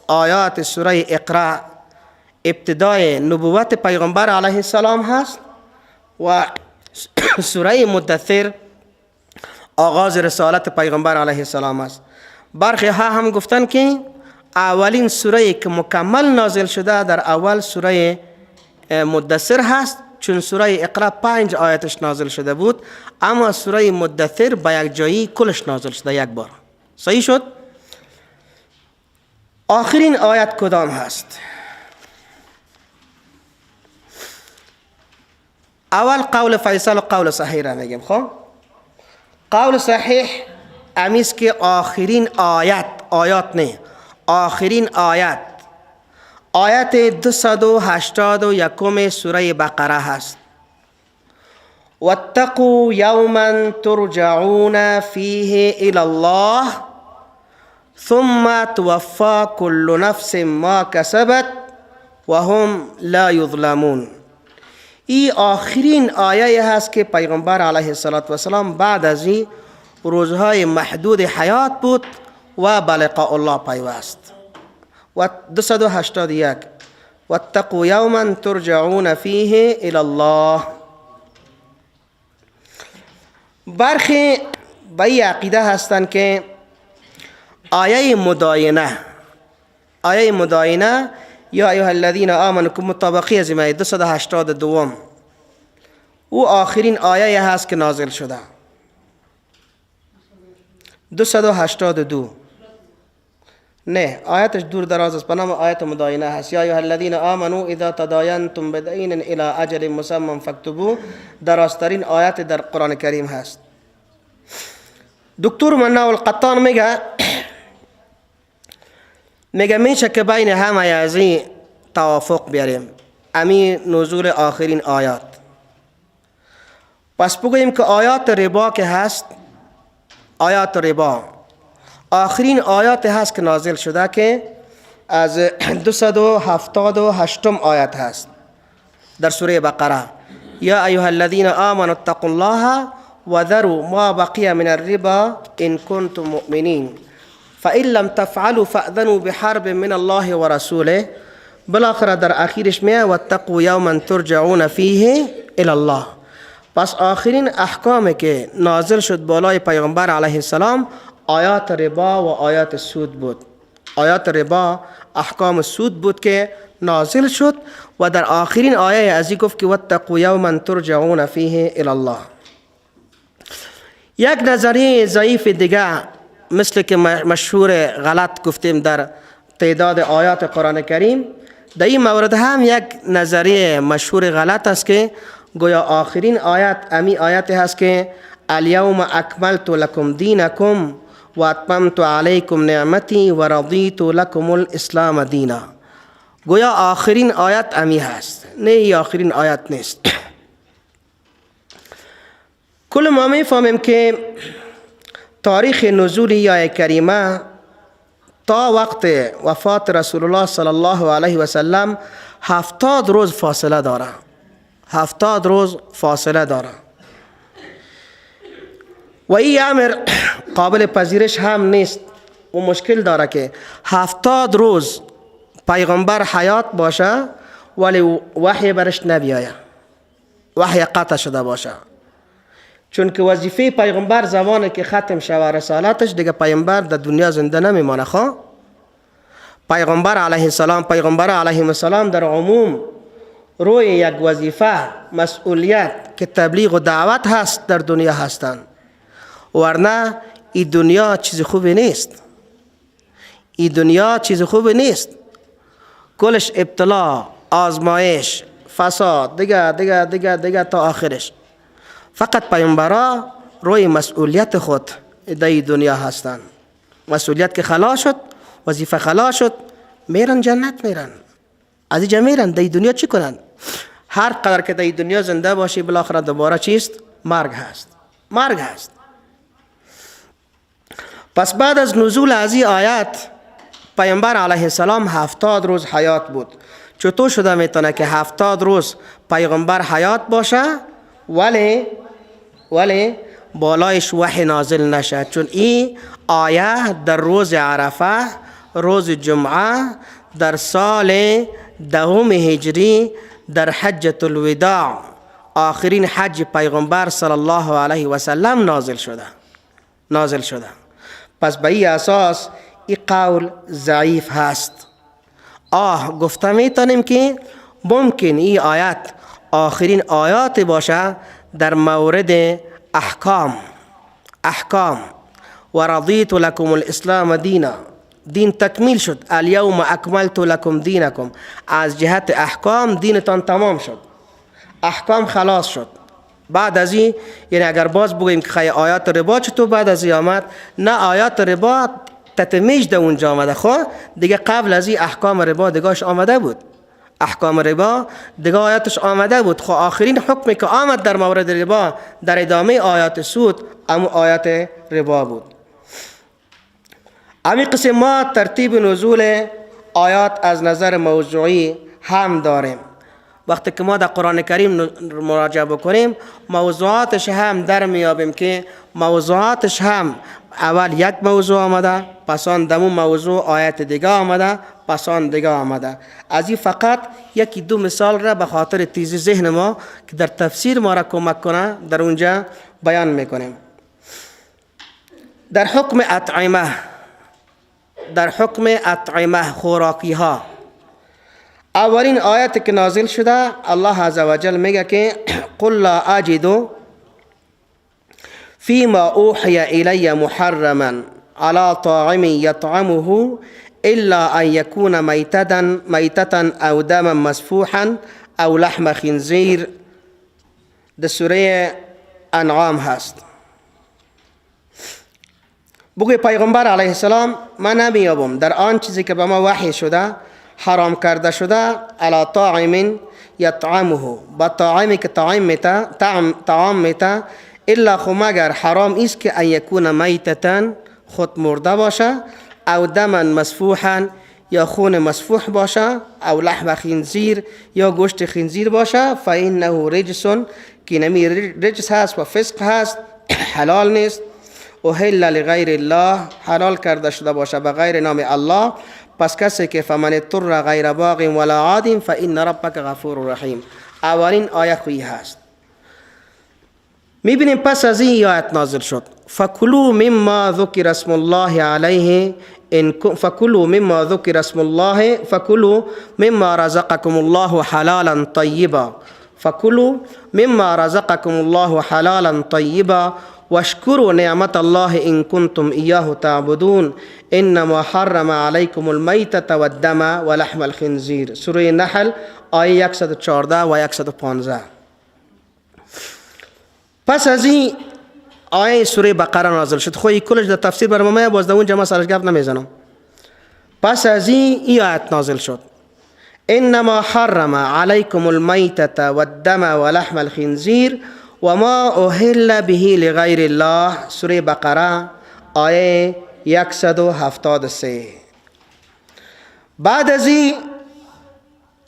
آیات سوره اقرا ابتدای نبوت پیغمبر علیه السلام هست و سوره مدثر آغاز رسالت پیغمبر علیه السلام است. برخی ها هم گفتن که اولین سوره که مکمل نازل شده در اول سوره مدثر هست، چون سوره اقرا 5 آیاتش نازل شده بود، اما سوره مدثر با یک جایی کلش نازل شده یک بار. صحیح شد؟ آخرین آیت کدام هست؟ اول قول فیصل و قول صحیح را میگیم. خب قول صحیح امیست که آخرین آیات نه، آخرین آیت 281 سوره بقره هست. واتقوا یوما ترجعون فیه الی الله ثم توفى كل نفس ما كسبت وهم لا يظلمون. این آخرین آیه هست که پیغمبر علیه السلام بعد از این روزهای محدود حیات بود و به لقاء الله پیوست. و 281 واتقوا یوما ترجعون فیه الی الله. برخی به این عقیده هستند که آیه مداینه یا ایها الذین آمنوا که مطابقی از این 282 او آخرین آیه هست که نازل شده. 282 نه، آیتش دور دراز است، به نام آیت مداینه هست. یا ایها الذین آمنوا اذا تداینتم بدین الی اجل مسمى فاکتبوه. درازترین آیت در قرآن کریم هست. دکتر مناع القطان میگه میشه که بین همه از این توافق بیاریم، امی نزول آخرین آیات. پس بگوییم که آیات ربا که هست، آیات ربا آخرین آیات هست که نازل شده که از 278 آیت هست در سوره بقره. یا ایها الذین آمنوا اتقوا الله و ذروا ما بقی من الربا ان کنتم مؤمنین فإن لم تفعلوا فأذنوا بحرب من الله ورسوله. بالاخره در اخیرش میه واتقوا یوما ترجعون فیه الی الله. پس آخرین احکامی که نازل شد بالای پیغمبر علیه السلام آیات ربا و آیات سود بود. آیات ربا احکام سود بود که نازل شد و در آخرین آیه ازی گفت که واتقوا یوما ترجعون فیه الی الله. یک نظریه ضعیف دیگه مثل که مشهور غلط گفتیم در تعداد آیات قرآن کریم، در این مورد هم یک نظریه مشهور غلط است که گویا آخرین آیت امی آیت هست که الیوم اکملت لکم دینکم و اتممت علیکم نعمتی و رضیت لکم الاسلام دینا. گویا آخرین آیت امی هست، نه ای آخرین آیت نیست. کل ما میفهمیم که تاریخ نزول آیه کریمه تا وقت وفات رسول الله صلی الله علیه و سلم 70 روز فاصله داره. 70 روز فاصله داره و این امر قابل پذیرش هم نیست و مشکل داره که 70 روز پیغمبر حیات باشه ولی وحی برش نبیاید، وحی قطع شده باشه. چون که وظیفه پیغمبر زمانی که ختم شود رسالتش دیگه پیغمبر در دنیا زنده نمیمانه. پیغمبر علیه السلام، پیغمبر علیه السلام در عموم روی یک وظیفه مسئولیت که تبلیغ و دعوت هست در دنیا هستند، ورنه این دنیا چیز خوبی نیست. این دنیا چیز خوبی نیست، کلش ابتلا، آزمایش، فساد دیگه دیگه دیگه دیگه تا آخرش. فقط پیامبرا روی مسئولیت خود در این دنیا هستند. مسئولیت که خلاص شد، وظیفه خلاص شد، میرن جنت میرن. از اینجا میرن در این دنیا چی کنن؟ هر قدر که در این دنیا زنده باشی بالاخره دوباره چیست؟ مرگ هست. مرگ هست. پس بعد از نزول از این آیت پیامبر علیه السلام 70 روز حیات بود. چطور شده میتونه که 70 روز پیغمبر حیات باشه ولی بالایش وحی نازل نشه؟ چون این آیه در روز عرفه، روز جمعه، در سال 10 هجری در حجة الوداع، آخرین حج پیغمبر صلی الله علیه و سلم نازل شده. پس به این اساس این قول ضعیف هست. گفته میتونیم که ممکن این آیت آخرین آیات باشه در مورد احکام و رضیت لکم الاسلام دینا، دین تکمیل شد. الیوم اکملت لکم دینکم، از جهت احکام دینتان تمام شد، احکام خلاص شد. بعد از این یعنی اگر باز بگوییم که خیلی آیات ربا چطور بعد از این آمد، نه آیات ربا تتمیج در اونجا آمده، خب دیگه قبل از این احکام ربا دیگهش آمده بود، احکام ربا دیگه آیاتش آمده بود. خب آخرین حکمی که آمد در مورد ربا در ادامه آیات سود اما آیات ربا بود. امی قسم ما ترتیب نزول آیات از نظر موضوعی هم داریم. وقتی که ما در قرآن کریم مراجعه بکنیم موضوعاتش هم در میابیم که موضوعاتش هم اول یک موضوع آمده، پس آن دمو موضوع آیت دیگه آمده، پس آن دیگه آمده. از این فقط یکی دو مثال را به خاطر تیزی ذهن ما که در تفسیر ما را کمک کنه در اونجا بیان میکنیم. در حکم اطعمه، در حکم اطعمه خوراکی ها، اولین آیت که نازل شده الله عزوجل میگه که قل لا اجد فيما اوحي الي محرما على طاعم يطعمه الا ان يكون ميتة او دما مسفوحا او لحم خنزير. در سوره انعام هست. بگوی پیغمبر علیه السلام من نمیابم در آن چیزی که به ما وحی شده حرام کرده شده علی طاعم یطعمه، با طاعمی که طعام میته، الا خو مگر حرام است که ان یکون میتتن خود مرده باشه، او دما مسفوحا یا خون مسفوح باشه، او لحم خنزیر یا گوشت خنزیر باشه، فانه رجس که نمی رجس هست و فسق هست، حلال نیست. احل لغیر الله، حلال کرده شده باشه به غیر نام الله. پس کسی که فمن اضطر غیر باغ ولا عاد فان ربک غفور رحیم. اولین آیه خویی هست. میبینیم پس از این آیت نازل شد فکلوا مما ذکر اسم الله علیه فکلوا مما ذکر اسم الله فکلوا مما رزقکم الله حلالا طیبا فکلوا مما رزقکم الله حلالا طیبا واشکروا نعمت الله ان کنتم ایاه تعبدون انما حرم علیکم المیتة والدم ولحم الخنزیر. سوره نحل آیه 114 و 115. پس از این آیه سوره بقره نازل شد. خوی کلش در تفسیر برمامه باز در اونجا ما سرش گفت نمیزنم. پس از این آیت نازل شد انما حرم علیکم المیتة والدم ولحم الخنزیر وما احل به لغیر الله. سوره بقره آیه 173. بعد از این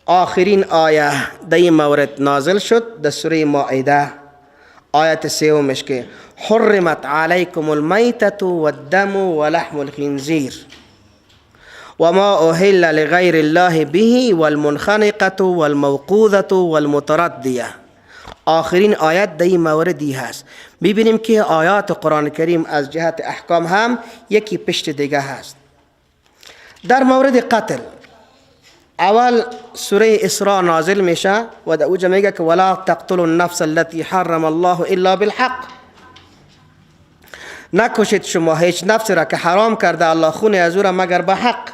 آخرین آیه در این مورد نازل شد در سوره مائده آیت 3 که حرمت علیکم المیتة والدم ولحم الخنزیر وما احل لغیر الله به والمنخنقة والموقوذة والمتردیه. آخرین آیت در این موردی هست. میبینیم که آیات قرآن کریم از جهت احکام هم یکی پشت دیگه هست. در مورد قتل اول سوره اسراء نازل میشه و در اوجه میگه که ولا تقتلوا النفس التي حرم الله الا بالحق. نکشید شما هیچ نفس را که حرام کرده الله خون از او را مگر به حق.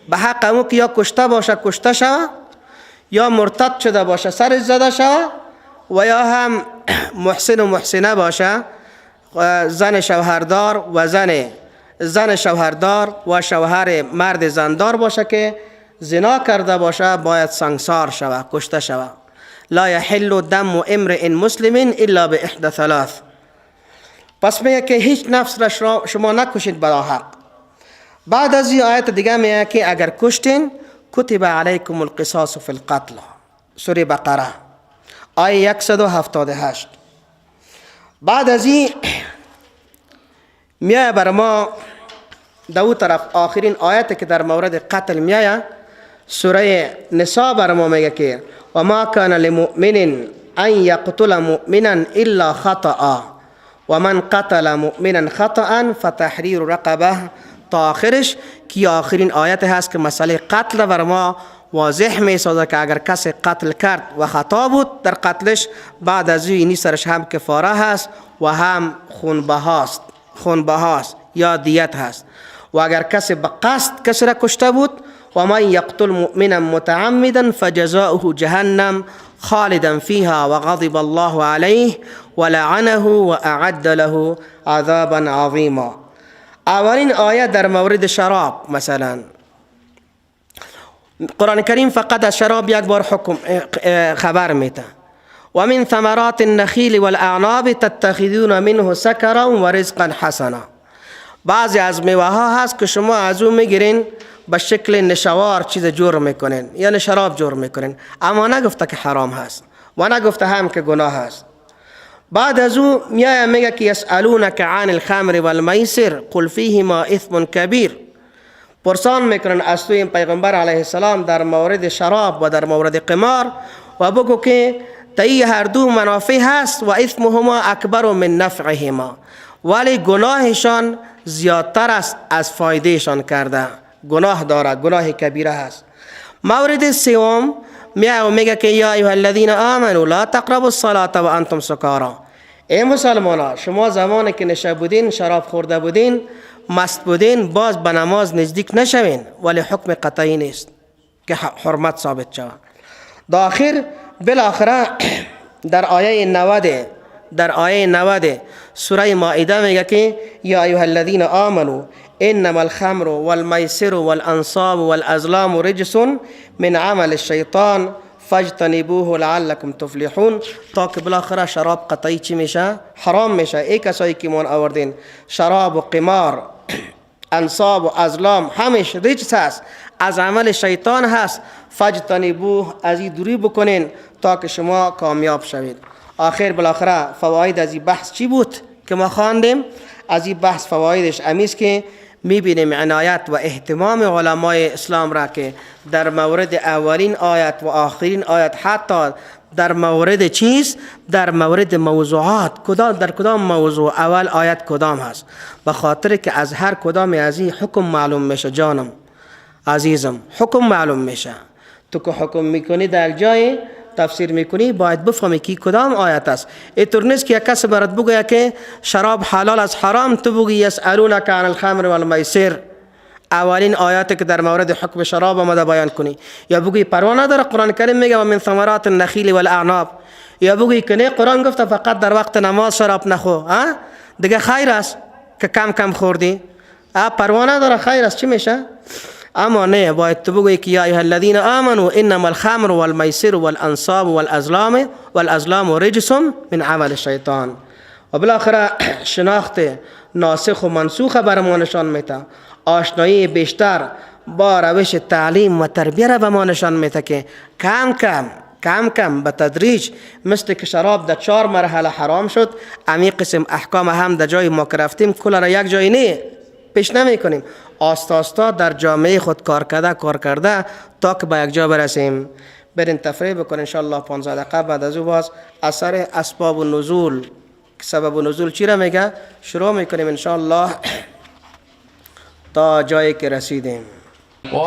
به حق همون که یا کشته باشه کشته شود، یا مرتد شده باشه سرش زده شود، و یا هم محسن و محسنه باشه، زن شوهردار و زن شوهردار و شوهر مرد زندار باشه که زنا کرده باشه باید سنگسار شود، کشته شود. لا یحل دم امرئ مسلم الا باحدى ثلاث. پس میگه که هیچ نفس را شما نکشید بلا حق. بعد از این آیت دیگه میگه که اگر کشتین کتب علیکم القصاص فی القتل. سوره بقره آیه 178. بعد از این میایه بر ما دو طرف آخرین آیت که در مورد قتل میایه سوره نساء بر ما میگه که و ما کان لمؤمن ان یقتل مؤمنا الا خطأ و من قتل مؤمنا خطأ فتحریر رقبه تا آخرش، که آخرین آیت هست که مسئله قتل بر ما واضح می سازه که اگر کسی قتل کرد و خطا بود در قتلش بعد از اینی سرش هم کفاره هست و هم خونبهاست یا دیت هست. و اگر کسی به قصد کسی را کشته بود و من یقتل مؤمنا متعمدا فجزاؤه جهنم خالدا فيها وغضب الله عليه ولعنه واعد له عذابا عظیما. اولین آیه در مورد شراب، مثلا قرآن کریم فقط از شراب یک بار حکم خبر میده. و من ثمرات النخیل والاعناب تتخذون منه سکرا و رزقا حسنا. بعضی از میوه ها هست که شما از اون میگیرین به شکل نشوار چیز جور میکنین، یعنی شراب جور میکنین، اما نگفته که حرام هست و نگفته هم که گناه هست. بعد از او میگه که یسألونک عن الخمر والمیسر قل فیهما اثم کبیر. پرسان میکنن از توی پیغمبر علیه السلام در مورد شراب و در مورد قمار و بگو که تایی هر دو منافع هست و اثمهما اکبر من نفعهما، ولی گناهشان زیادتر است از فایدهشان کرده. گناه داره، گناه کبیره هست. مورد سوم میگه که یا ایها الذین آمنوا لا تقربوا الصلاة و انتم سکارى. ای مسلمانا، شما زمانی که نشه بودین، شراب خورده بودین، مست بودین، باز به نماز نزدیک نشوین، ولی حکم قطعی نیست که حرمت ثابت شود. بالاخره در آیه 90 سوره مائده میگه که یا ایها الذین آمنوا انما الخمر والمیسر والانصاب والازلام رجس من عمل الشیطان فاجتنبوه لعلكم تفلحون. تا که بالاخره شراب قطعی چی میشه؟ حرام میشه. ای کسایی که من آوردین شراب و قمار، انصاب و ازلام همش رجس هست، از عمل شیطان هست. فاجتنبوه، از این دوری بکنین تا که شما کامیاب شوید. آخر بالاخره فواید از این بحث چی بود که ما خواندیم؟ از این بحث فوایدش امیست که میبینیم عنایت و اهتمام علمای اسلام را که در مورد اولین آیت و آخرین آیت، حتی در مورد چیز، در مورد موضوعات، در کدام موضوع اول آیت کدام هست، به خاطر که از هر کدام از این حکم معلوم میشه. جانم عزیزم، حکم معلوم میشه. تو که حکم میکنی در جای تفسیر میکنی باید بفهمی که کدام آیت است. اینطور نیست که یک کس برات بگه که شراب حلال از حرام، تو بگی یسألونک عن الخمر والمیسر، اولین آیاتی که در مورد حکم شراب آمده بیان کنی، یا بگی پروا نداره قرآن کریم میگه و من ثمرات النخیل والاعناب، یا بگی که نه قرآن گفته فقط در وقت نماز شراب نخور، دیگه خیر است که کم کم خوردی، پروا نداره، خیر است، چی میشه؟ اما نه، باید تو بگویی که یا ایها الذین آمنوا انما الخمر والمیسر والانصاب والازلام رجس من عمل الشیطان. و بالاخره شناخت ناسخ و منسوخ بر ما نشان میده، آشنایی بیشتر با روش تعلیم و تربیه را به ما نشان میده که کم کم به تدریج، مثل که شراب در 4 مرحله حرام شد، امی قسم احکام هم در جای ما که رفتیم کل را یک جای نه پیش نمی کنیم، آستا در جامعه خود کار کرده تا که به یک جا برسیم. برین تفریح بکن انشاءالله 15 دقیقه. بعد از او باز اثر اسباب و نزول، سبب و نزول چی را میگه شروع میکنیم انشاءالله تا جایی که رسیدیم.